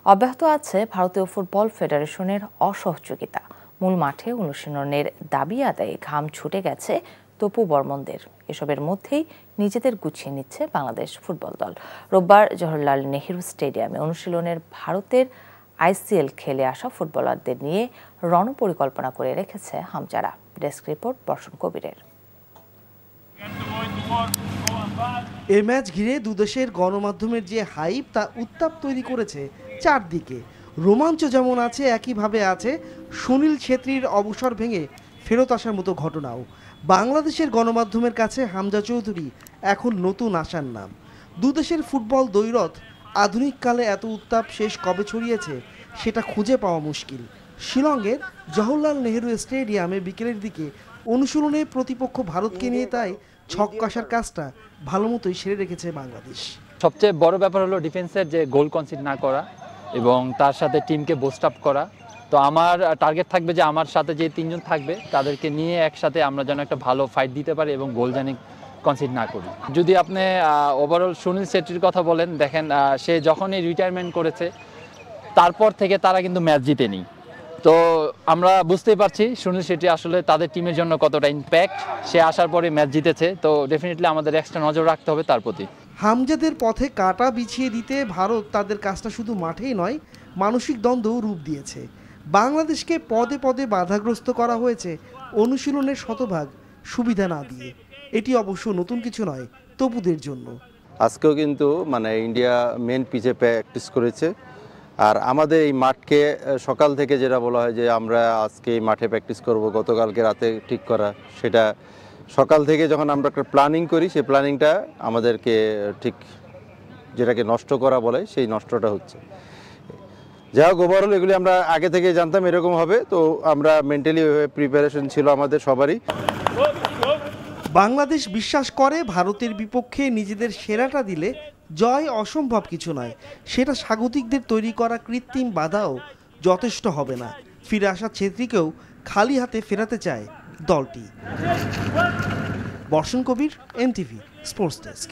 অব্যাহত আছে ভারতীয় ফুটবল ফেডারেশনের অসহযোগিতা। মূল মাঠে অনুশীলনের দাবি আদায়ে ঘাম ছুটে গেছে তপু বর্মনদের। এসবের মধ্যেই নিজেদের গুছিয়ে নিচ্ছে বাংলাদেশ ফুটবল দল। রোববার জওহরলাল নেহেরু স্টেডিয়ামে অনুশীলনের ভারতের আইসিএল খেলে আসা ফুটবলারদের নিয়ে রণপরিকল্পনা করে রেখেছে হামজারা। ডেস্ক রিপোর্ট বর্ষণ কবিরের। এই ম্যাচ ঘিরে দুদেশের গণমাধ্যমের যে হাইপ তা উত্তাপ তৈরি করেছে চারদিকে। রোমাঞ্চ যেমন আছে, একইভাবে আছে সুনীল ছেত্রীর অবসর ভেঙে ফেরত আসার মতো ঘটনাও। বাংলাদেশের গণমাধ্যমের কাছে হামজা চৌধুরী এখন নতুন আশার নাম। দুদেশের ফুটবল দ্বৈরথ আধুনিককালে এত উত্তাপ শেষ কবে ছড়িয়েছে সেটা খুঁজে পাওয়া মুশকিল। শিলংয়ের জওহরলাল নেহেরু স্টেডিয়ামে বিকেলের দিকে অনুশীলনে প্রতিপক্ষ ভারতকে নিয়ে তাই ছক কষার কাজটা ভালো মতোই সেরে রেখেছে বাংলাদেশ। সবচেয়ে বড় ব্যাপার হলো ডিফেন্সের যে গোল কনসিড না করা এবং তার সাথে টিমকে বুস্ট আপ করা। তো আমার টার্গেট থাকবে যে আমার সাথে যে তিনজন থাকবে তাদেরকে নিয়ে একসাথে আমরা যেন একটা ভালো ফাইট দিতে পারি এবং গোল জানি কনসিড না করি। যদি আপনি ওভারঅল সুনীল ছেত্রীর কথা বলেন, দেখেন সে যখনই রিটায়ারমেন্ট করেছে তারপর থেকে তারা কিন্তু ম্যাচ জিতেনি। তো আমরা বুঝতেই পারছি সুনীল ছেত্রী আসলে তাদের টিমের জন্য কতটা ইম্প্যাক্ট। সে আসার পরে ম্যাচ জিতেছে, তো ডেফিনেটলি আমাদের এক্সট্রা নজর রাখতে হবে তার প্রতি। হামজাদের পথে কাঁটা বিছিয়ে দিতে ভারত তাদের কাজটা শুধু মাঠেই নয়, মানসিক দ্বন্দ্বও রূপ দিয়েছে। বাংলাদেশকে পদে পদে বাধাগ্রস্ত করা হয়েছে অনুশীলনের শতভাগ সুবিধা না দিয়ে। এটি অবশ্য নতুন কিছু নয় তপুদের জন্য। আজকেও কিন্তু ইন্ডিয়া মেন পিচে প্র্যাকটিস করেছে। আর আমাদের এই মাঠকে সকাল থেকে যেটা বলা হয় যে আমরা আজকে এই মাঠে প্র্যাকটিস করব, গতকালকে রাতে ঠিক করা, সেটা সকাল থেকে যখন আমরা একটা প্ল্যানিং করি সেই প্ল্যানিংটা আমাদেরকে ঠিক যেটাকে নষ্ট করা বলে সেই নষ্টটা হচ্ছে। যাই হোক, ওভারঅল এগুলি আমরা আগে থেকে জানতাম এরকম হবে, তো আমরা মেন্টালি প্রিপারেশন ছিল আমাদের সবারই। বাংলাদেশ বিশ্বাস করে ভারতের বিপক্ষে নিজেদের সেরাটা দিলে জয় অসম্ভব কিছু নয়। সেটা স্বাগতিকদের তৈরি করা কৃত্রিম বাধাও যথেষ্ট হবে না। ফিরে আসা ছেত্রীকেও খালি হাতে ফেরাতে চায় দলটি। বর্ষণ কবির, এনটিভি স্পোর্টস ডেস্ক।